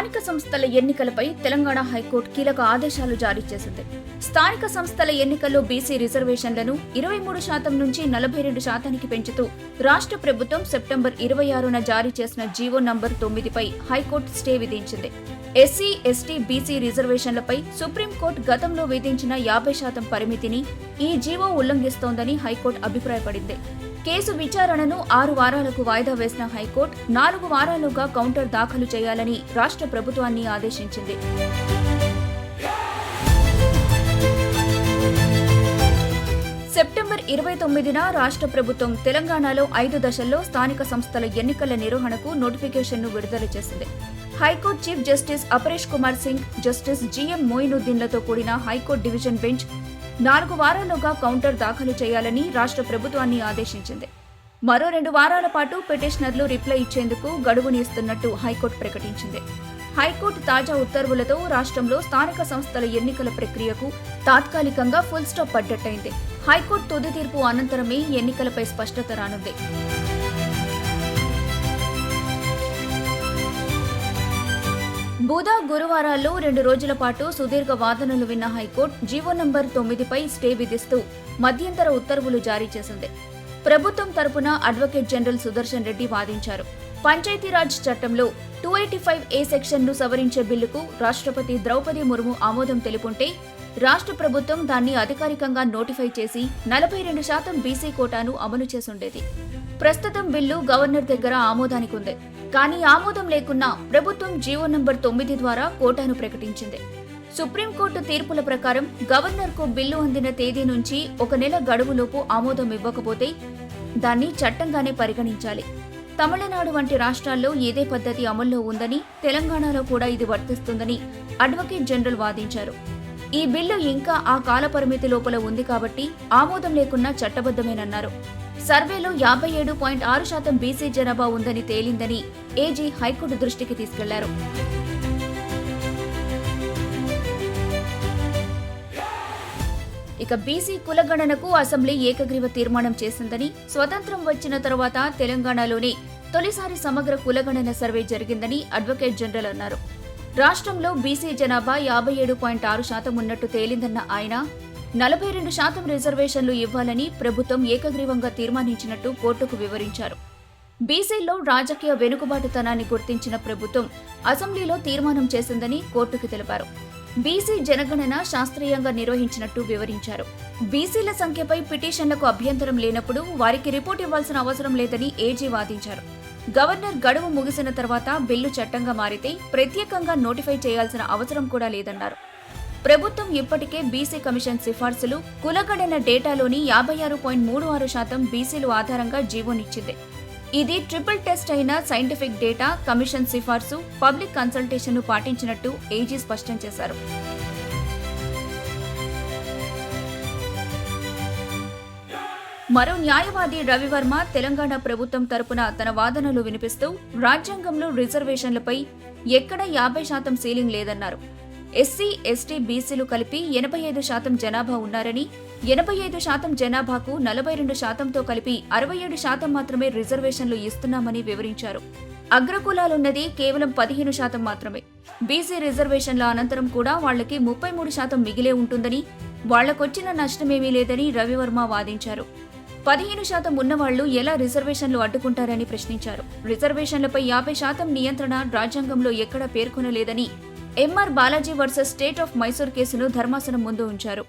స్థానిక సంస్థల ఎన్నికలపై తెలంగాణ హైకోర్టు కీలక ఆదేశాలు జారీ చేసింది. స్థానిక సంస్థల ఎన్నికల్లో బీసీ రిజర్వేషన్లను 23% నుంచి 42% పెంచుతూ రాష్ట్ర ప్రభుత్వం సెప్టెంబర్ 26న జారీ చేసిన జీవో నంబర్ 9పై హైకోర్టు స్టే విధించింది. ఎస్సీ, ఎస్టీ, బీసీ రిజర్వేషన్లపై సుప్రీంకోర్టు గతంలో విధించిన 50% పరిమితిని ఈ జీవో ఉల్లంఘిస్తోందని హైకోర్టు అభిప్రాయపడింది. కేసు విచారణను 6 వారాలకు వాయిదా వేసిన హైకోర్టు 4 వారాలుగా కౌంటర్ దాఖలు చేయాలని రాష్ట్ర ప్రభుత్వాన్ని ఆదేశించింది. సెప్టెంబర్ 29న రాష్ట్ర ప్రభుత్వం తెలంగాణలో 5 దశల్లో స్థానిక సంస్థల ఎన్నికల నిర్వహణకు నోటిఫికేషన్ను విడుదల చేసింది. High court chief justice Aparesh Kumar Singh, justice GM మోయినుద్దీన్లతో కూడిన హైకోర్టు డివిజన్ బెంచ్ 4 వారాలుగా కౌంటర్ దాఖలు చేయాలని రాష్ట్ర ప్రభుత్వాన్ని ఆదేశించింది. మరో 2 వారాల పాటు పిటిషనర్లు రిప్లై ఇచ్చేందుకు గడువుని ఇస్తున్నట్టు హైకోర్టు ప్రకటించింది. హైకోర్టు తాజా ఉత్తర్వులతో రాష్ట్రంలో స్థానిక సంస్థల ఎన్నికల ప్రక్రియకు తాత్కాలికంగా ఫుల్ స్టాప్ పడ్డట్టయింది. హైకోర్టు తుది తీర్పు అనంతరమే ఎన్నికలపై స్పష్టత రానుంది. బుధ, గురువారాల్లో 2 రోజుల పాటు సుదీర్ఘ వాదనలు విన్న హైకోర్టు జీవో నంబర్ 9పై స్టే విధిస్తూ మధ్యంతర ఉత్తర్వులు జారీ చేసింది. ప్రభుత్వం తరపున అడ్వకేట్ జనరల్ సుదర్శన్ రెడ్డి వాదించారు. పంచాయతీరాజ్ చట్టంలో 285A సెక్షన్ను సవరించే బిల్లుకు రాష్ట్రపతి ద్రౌపది ముర్ము ఆమోదం తెలుపుంటే రాష్ట్ర ప్రభుత్వం దాన్ని అధికారికంగా నోటిఫై చేసి 42% బీసీ కోటాను అమలు చేసుండేది. ప్రస్తుతం బిల్లు గవర్నర్ దగ్గర ఆమోదానికి ఉంది. కానీ ఆమోదం లేకున్నా ప్రభుత్వం జీవో నంబర్ 9 ద్వారా కోటాను ప్రకటించింది. సుప్రీంకోర్టు తీర్పుల ప్రకారం గవర్నర్కు బిల్లు అందిన తేదీ నుంచి 1 నెల గడువులోపు ఆమోదం ఇవ్వకపోతే దాన్ని చట్టంగానే పరిగణించాలి. తమిళనాడు వంటి రాష్ట్రాల్లో ఇదే పద్ధతి అమల్లో ఉందని, తెలంగాణలో కూడా ఇది వర్తిస్తుందని అడ్వకేట్ జనరల్ వాదించారు. ఈ బిల్లు ఇంకా ఆ కాల పరిమితి లోపల ఉంది కాబట్టి ఆమోదం లేకున్నా చట్టబద్ధమేనన్నారు. సర్వేలో 57.6% బీసీ జనాభా ఉందని తేలిందని ఏజీ హైకోర్టు దృష్టికి తీసుకెళ్లారు. ఇక బీసీ కులగణనకు అసెంబ్లీ ఏకగ్రీవ తీర్మానం చేసిందని, స్వతంత్రం వచ్చిన తర్వాత తెలంగాణలోనే తొలిసారి సమగ్ర కులగణన సర్వే జరిగిందని అడ్వకేట్ జనరల్ అన్నారు. రాష్ట్రంలో బీసీ జనాభా 57.6% ఉన్నట్టు తేలిందన్న ఆయన 42% రిజర్వేషన్లు ఇవ్వాలని ప్రభుత్వం ఏకగ్రీవంగా తీర్మానించినట్టు కోర్టుకు వివరించారు. బీసీల్లో రాజకీయ వెనుకబాటుతనాన్ని గుర్తించిన ప్రభుత్వం అసెంబ్లీలో తీర్మానం చేసిందని కోర్టుకు తెలిపారు. బీసీ జనగణన శాస్త్రీయంగా నిర్వహించినట్టు వివరించారు. బీసీల సంఖ్యపై పిటిషన్లకు అభ్యంతరం లేనప్పుడు వారికి రిపోర్ట్ ఇవ్వాల్సిన అవసరం లేదని ఏజీ వాదించారు. గవర్నర్ గడువు ముగిసిన తర్వాత బిల్లు చట్టంగా మారితే ప్రత్యేకంగా నోటిఫై చేయాల్సిన అవసరం కూడా లేదన్నారు. ప్రభుత్వం ఇప్పటికే బీసీ కమిషన్ సిఫార్సులు, కులగణన డేటాలోని 56.36% బీసీలు ఆధారంగా జీవోనిచ్చింది. ఇది ట్రిపుల్ టెస్ట్ అయిన సైంటిఫిక్ డేటా, కమిషన్ సిఫార్సు, పబ్లిక్ కన్సల్టేషన్ను పాటించినట్టు ఏజీ స్పష్టం చేశారు. మరో న్యాయవాది రవివర్మ తెలంగాణ ప్రభుత్వం తరపున తన వాదనలు వినిపిస్తూ రాజ్యాంగంలో రిజర్వేషన్లపై ఎక్కడ 50% సీలింగ్ లేదన్నారు. ఎస్సీ, ఎస్టీ, బీసీలు కలిపి 85% జనాభా ఉన్నారని, 85% జనాభాకు 42%తో కలిపి 67% మాత్రమే రిజర్వేషన్లు ఇస్తున్నామని వివరించారు. అగ్రకులాలున్నది కేవలం 15% మాత్రమే. బీసీ రిజర్వేషన్ల అనంతరం కూడా వాళ్లకి 33% మిగిలే ఉంటుందని, వాళ్లకొచ్చిన నష్టమేమీ లేదని రవివర్మ వాదించారు. 15% ఉన్నవాళ్లు ఎలా రిజర్వేషన్లు అడ్డుకుంటారని ప్రశ్నించారు. రిజర్వేషన్లపై 50% నియంత్రణ రాజ్యాంగంలో ఎక్కడా పేర్కొనలేదని MR Balaji versus state of Mysore కేసును ధర్మాసనం ముందు ఉంచారు.